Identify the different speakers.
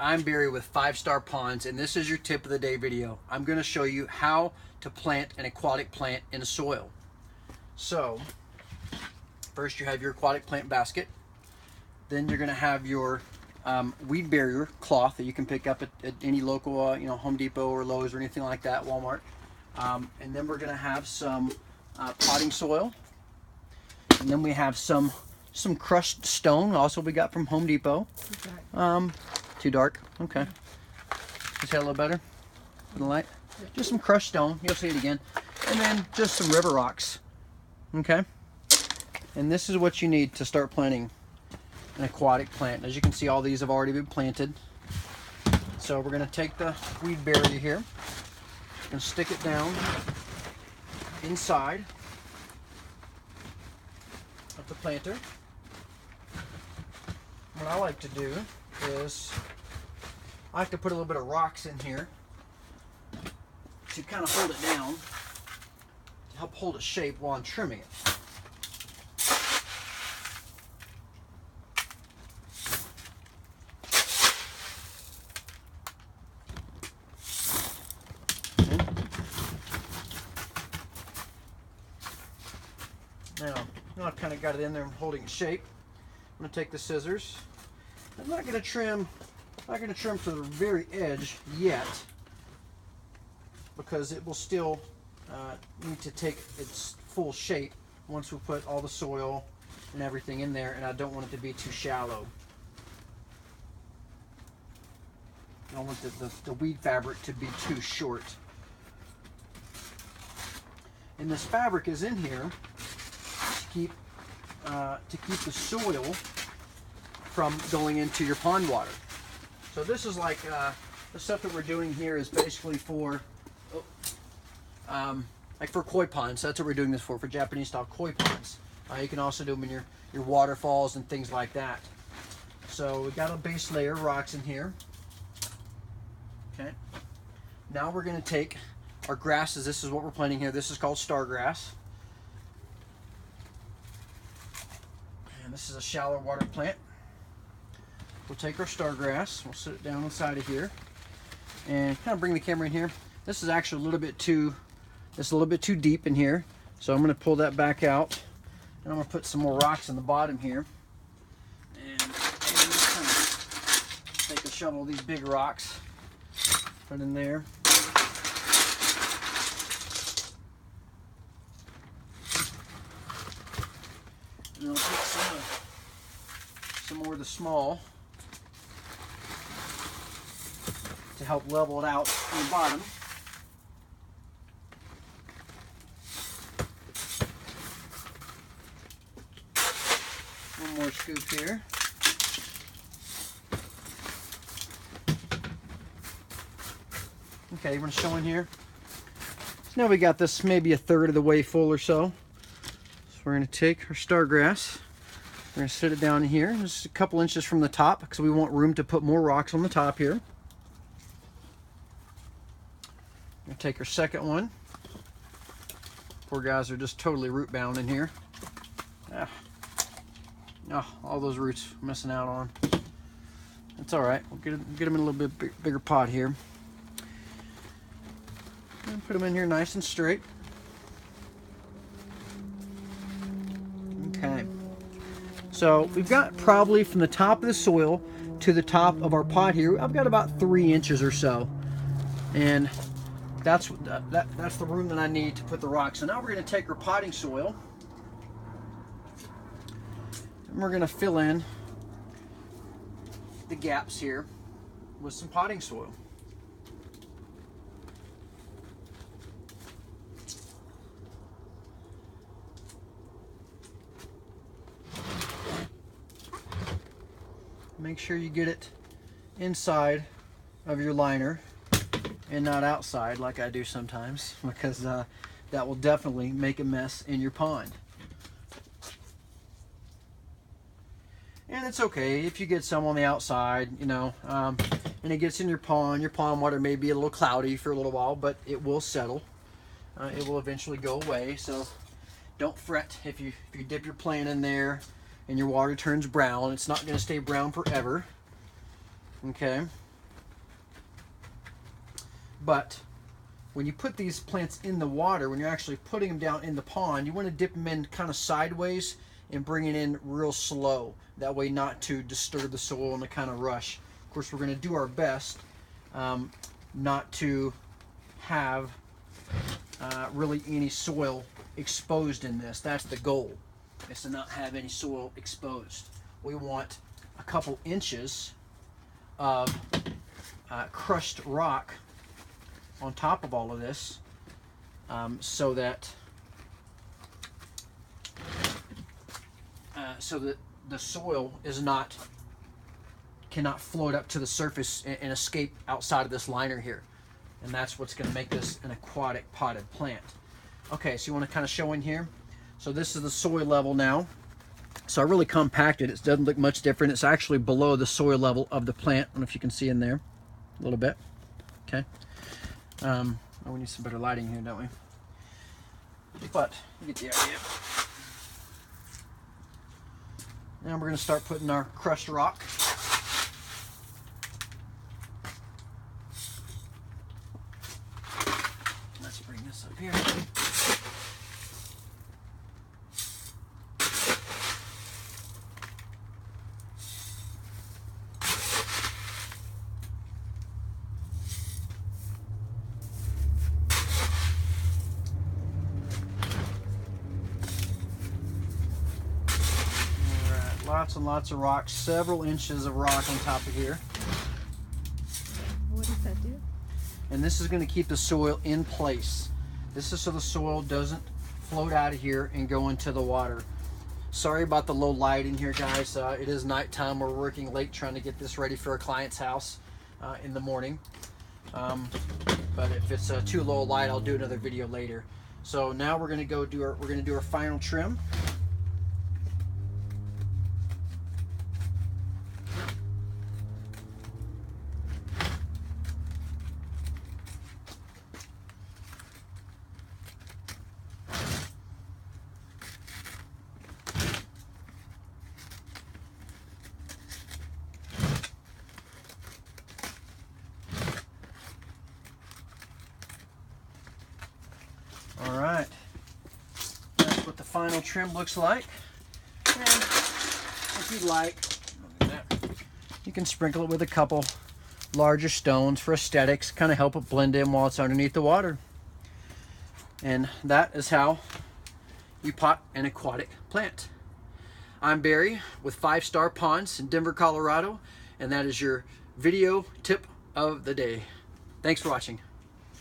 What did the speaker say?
Speaker 1: I'm Barry with 5 Star Ponds, and this is your tip of the day video. I'm going to show you how to plant an aquatic plant in soil. So, first you have your aquatic plant basket. Then you're going to have your weed barrier cloth that you can pick up at any local, Home Depot or Lowe's or anything like that, Walmart. And then we're going to have some potting soil. And then we have some crushed stone, also we got from Home Depot. Too dark. Okay. Is that a little better for the light? Just some crushed stone. You'll see it again. And then just some river rocks. Okay. And this is what you need to start planting an aquatic plant. As you can see, all these have already been planted. So we're going to take the weed barrier here and stick it down inside of the planter. What I like to do is I like to put a little bit of rocks in here to kind of hold it down, to help hold its shape while I'm trimming it. Now I've kind of got it in there and holding its shape. I'm going to take the scissors. I'm not going to trim to the very edge yet, because it will still need to take its full shape once we put all the soil and everything in there, and I don't want it to be too shallow. I don't want the weed fabric to be too short. And this fabric is in here to keep the soil from going into your pond water. So this is like the stuff that we're doing here is basically for like for koi ponds. That's what we're doing this for Japanese style koi ponds. You can also do them in your waterfalls and things like that. So we got a base layer of rocks in here. Okay. Now we're going to take our grasses. This is what we're planting here. This is called star grass. And this is a shallow water plant. We'll take our star grass, we'll sit it down inside of here, and kind of bring the camera in here. This is actually a little bit too deep in here, so I'm going to pull that back out, and I'm going to put some more rocks in the bottom here. And just kind of take a shovel of these big rocks, put in there. And I'll put some more of the small to help level it out on the bottom. One more scoop here. Okay, we're going to show in here. So now we got this maybe a third of the way full or so. So we're going to take our star grass. We're going to sit it down in here, just a couple inches from the top, because we want room to put more rocks on the top here. We'll take our second one. Poor guys are just totally root bound in here. All those roots we're missing out on. That's all right. We'll get them in a little bit bigger pot here. And put them in here nice and straight. Okay. So we've got probably from the top of the soil to the top of our pot here, I've got about 3 inches or so. And that's the room that I need to put the rocks. So now we're going to take our potting soil and we're going to fill in the gaps here with some potting soil. Make sure you get it inside of your liner and not outside like I do sometimes, because that will definitely make a mess in your pond. And it's okay if you get some on the outside, and it gets in your pond. Your pond water may be a little cloudy for a little while, but it will settle. It will eventually go away. So don't fret if you dip your plant in there and your water turns brown. It's not going to stay brown forever. Okay. But when you put these plants in the water, when you're actually putting them down in the pond, you want to dip them in kind of sideways and bring it in real slow. That way not to disturb the soil and to kind of rush. Of course, we're going to do our best not to have really any soil exposed in this. That's the goal, is to not have any soil exposed. We want a couple inches of crushed rock on top of all of this, so that the soil cannot float up to the surface and escape outside of this liner here. And that's what's going to make this an aquatic potted plant. Okay, so you want to kind of show in here. So this is the soil level now. So I really compacted it. It doesn't look much different. It's actually below the soil level of the plant. I don't know if you can see in there a little bit. Okay. Oh, we need some better lighting here, don't we? But you get the idea. Now we're going to start putting our crushed rock. Let's bring this up here. Lots and lots of rocks, several inches of rock on top of here.
Speaker 2: What does that do?
Speaker 1: And this is going to keep the soil in place. This is so the soil doesn't float out of here and go into the water. Sorry about the low light in here, guys. It is nighttime. We're working late trying to get this ready for a client's house in the morning. But if it's too low light, I'll do another video later. So now we're going to do our final trim. All right, that's what the final trim looks like. And if you'd like, you can sprinkle it with a couple larger stones for aesthetics, kind of help it blend in while it's underneath the water. And that is how you pot an aquatic plant. I'm Barry with 5 Star Ponds in Denver, Colorado, and that is your video tip of the day. Thanks for watching.